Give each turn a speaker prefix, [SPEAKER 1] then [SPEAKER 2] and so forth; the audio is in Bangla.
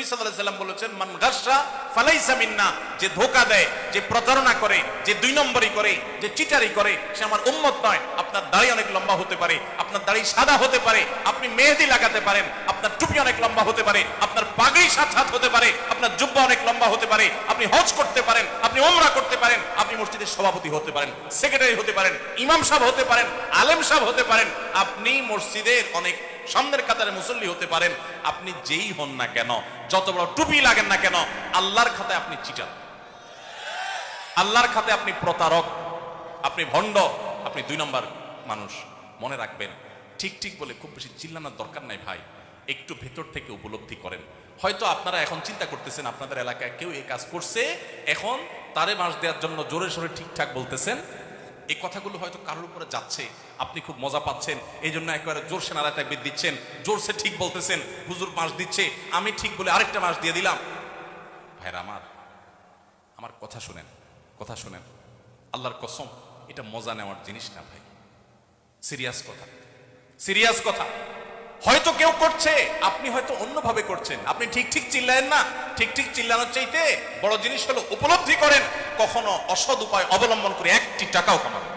[SPEAKER 1] সাল্লাল্লাহু আলাইহি সাল্লাম বলেছেন, মান গাশশা ফালাইসা মিন্না, যে ধোঁকা দেয়, যে প্রতারণা করে, যে দুই নম্বরই করে, যে চিটারি করে, সে আমার উম্মত নয়। আপনার দাড়ি অনেক লম্বা হতে পারে, আপনার দাড়ি সাদা হতে পারে, আপনি মেহেদি লাগাতে পারেন, আপনার টুপি অনেক লম্বা হতে পারে, আপনার পাগড়ি 7 হাত হতে পারে, আপনার জুব্বা অনেক লম্বা হতে পারে, আপনি হজ করতে পারেন, আপনি উমরা করতে পারেন, আপনি মসজিদের সভাপতি হতে পারেন, সেক্রেটারি হতে পারেন, ইমাম সাহেব হতে পারেন, আলেম সাহেব হতে পারেন, আপনি মসজিদের অনেক সামনের কাতারে মুসল্লি হতে পারেন। আপনি যেই হন না কেন, যত বড় টুপি লাগেন না কেন, আল্লাহর খাতায় আপনি চিটার, আল্লাহর খাতায় আপনি প্রতারক, আপনি ভণ্ড, আপনি 2 নম্বর মানুষ। মনে রাখবেন, ঠিক ঠিক বলে খুব বেশি চিল্লানোর দরকার নাই ভাই, একটু ভেতর থেকে উপলব্ধি করেন। হয়তো আপনারা এখন চিন্তা করতেছেন আপনাদের এলাকায় কেউ এই কাজ করছে, এখন তারে বাঁশ দেওয়ার জন্য জোরে সোরে ঠিকঠাক বলতেছেন। এই কথাগুলো হয়তো কারোর উপরে যাচ্ছে, আপনি খুব মজা পাচ্ছেন, এই জন্য একেবারে জোরসে নারায় তাকবীর দিচ্ছেন, জোরসে ঠিক বলতেছেন, হুজুর বাঁশ দিচ্ছে, আমি ঠিক বলে আরেকটা বাঁশ দিয়ে দিলাম। ভাইরা আমার কথা শুনেন, কথা শুনেন, আল্লাহর কসম, এটা মজা নেওয়ার জিনিস না ভাই, সিরিয়াস কথা, সিরিয়াস কথা। হয়তো কেউ করছে, আপনি হয়তো অন্যভাবে করছেন, আপনি ঠিক ঠিক চিল্লায়েন না। ঠিক ঠিক চিল্লানোর চাইতে বড় জিনিস হলো উপলব্ধি করেন, কখনো অসৎ উপায় অবলম্বন করে 1টি টাকাও কামাবেন।